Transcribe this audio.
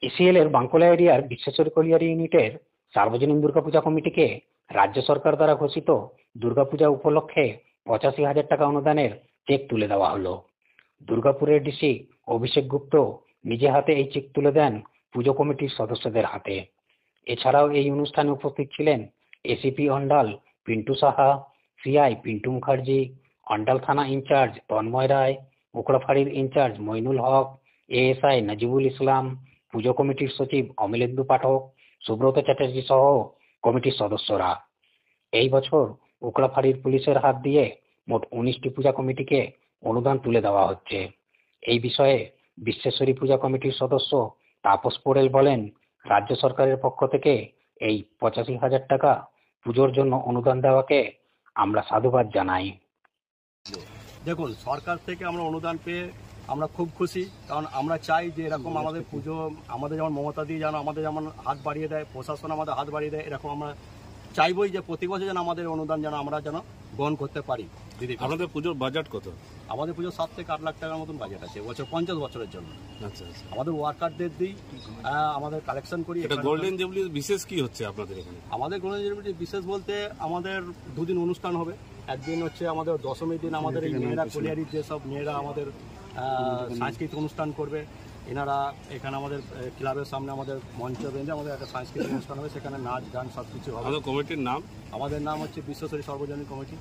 ACL এর বাঙ্কুরা এরিয়ার Bishweshwari colliery ইউনিটের সার্বজনীন দুর্গাপূজা কমিটিকে রাজ্য সরকার দ্বারা ঘোষিত দুর্গাপূজা উপলক্ষে 85,000 টাকা অনুদানের চেক তুলে দেওয়া হলো। দুর্গাপুরের ডিসি অভিষেক গুপ্ত নিজে হাতে এই চেক তুলে দেন পুজো কমিটির সদস্যদের হাতে। এছাড়াও এই অনুষ্ঠানে উপস্থিত ছিলেন এসিপি অন্ডাল পিন্টু সাহা, সিআই পিন্টু মুখার্জি, অন্ডাল থানা ইনচার্জ তন্ময় রায়, উকড়াফাড়ির ইনচার্জ মইনুল হক, এএসআই নাজিবুল ইসলাম, পুজো কমিটির সচিব অমলেন্দু পাঠক, সুব্রত চ্যাটার্জি সহ কমিটির সদস্যরা। এই বছর উকড়াফাড়ির পুলিশের হাত দিয়ে মোট 19টি পূজা কমিটিকে অনুদান তুলে দেওয়া হচ্ছে। এই বিষয়ে বিশ্বেশ্বরী পূজা কমিটির সদস্য তাপস পোড়েল বলেন, রাজ্য সরকারের পক্ষ থেকে এই 85,000 টাকা পুজোর জন্য অনুদান দেওয়াকে আমরা সাধুবাদ জানাই। দেখুন, সরকার থেকে আমরা অনুদান পেয়ে আমরা খুব খুশি, কারণ আমরা চাই যে এরকম আমাদের পুজো, আমাদের যেমন মমতা দিয়ে যেন আমাদের যেমন হাত বাড়িয়ে দেয়, প্রশাসন আমাদের হাত বাড়িয়ে দেয়, এরকম আমরা চাইবই যে প্রতি বছর যেন আমাদের অনুদান যেন আমরা যেন গ্রহণ করতে পারি। দিদি, আমাদের পুজোর বাজেট কত? আমাদের পুজো 7 থেকে 8 লাখ টাকার মতন বাজেট আছে বছর 50 বছরের জন্য। আচ্ছা আচ্ছা। আমাদের ওয়ার্কারদের দিই, আমাদের কালেকশন করি। এটা গোল্ডেন জুবলি বিশেষ কি হচ্ছে আপনাদের এখানে? আমাদের গোল্ডেন জুবলি বিশেষ বলতে আমাদের 2 দিন অনুষ্ঠান হবে। একদিন হচ্ছে আমাদের দশমীর দিন আমাদের এই মেয়েরা কলিয়ারির যেসব মেয়েরা আমাদের সাংস্কৃতিক অনুষ্ঠান করবে, এনারা এখানে আমাদের ক্লাবের সামনে আমাদের মঞ্চ বেঁধে আমাদের একটা সাংস্কৃতিক অনুষ্ঠান হবে, সেখানে নাচ গান সব কিছু হবে। আমাদের কমিটির নাম? আমাদের নাম হচ্ছে বিশ্বেশ্বরী সর্বজনীন কমিটি।